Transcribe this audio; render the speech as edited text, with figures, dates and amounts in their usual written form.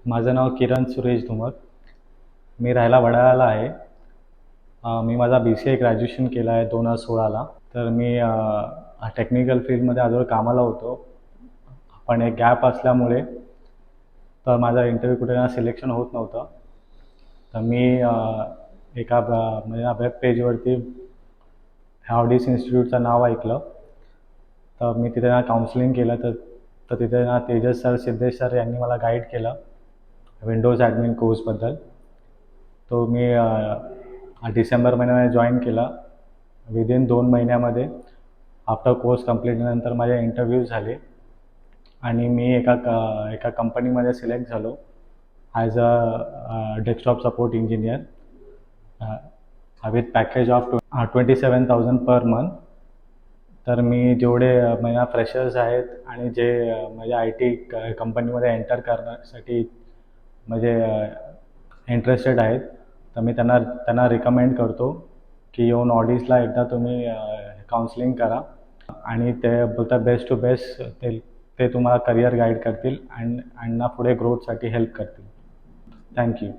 माझं नाव किरण सुरेश धुमक. मी राहायला वडाळ्याला आहे. मी माझा BCA ग्रॅज्युएशन केलं आहे 2016ला. तर मी टेक्निकल फील्डमध्ये अजून कामाला होतो. पण एक गॅप असल्यामुळे तर माझा इंटरव्ह्यू कुठे ना सिलेक्शन होत नव्हतं. तर मी एका म्हणजे वेब पेजवरती हावडीस इन्स्टिट्यूटचं नाव ऐकलं. तर मी तिथे ना काउन्सिलिंग केलं. तर तिथे ना तेजस सर, सिद्धेश सर यांनी मला गाईड केलं विंडोज ॲडमिन कोर्सबद्दल. तो मी डिसेंबर महिन्यामध्ये जॉईन केला. विदिन 2 महिन्यामध्ये आफ्टर कोर्स कंप्लीट झाल्यानंतर माझे इंटरव्ह्यूज झाले आणि मी एका कंपनीमध्ये सिलेक्ट झालो as a desktop support engineer with package of 27,000 per month. तर मी जेवढे माझ्या फ्रेशर्स आहेत आणि जे म्हणजे IT कंपनीमध्ये एंटर करण्यासाठी म्हणजे इंटरेस्टेड आहेत, तर मी त्यांना रिकमेंड करतो की येऊन ऑडिसला एकदा तुम्ही काउन्सिलिंग करा आणि ते बोलतात बेस्ट टू बेस्ट ते तुम्हाला करिअर गाईड करतील आणि पुढे ग्रोथसाठी हेल्प करतील. थँक्यू.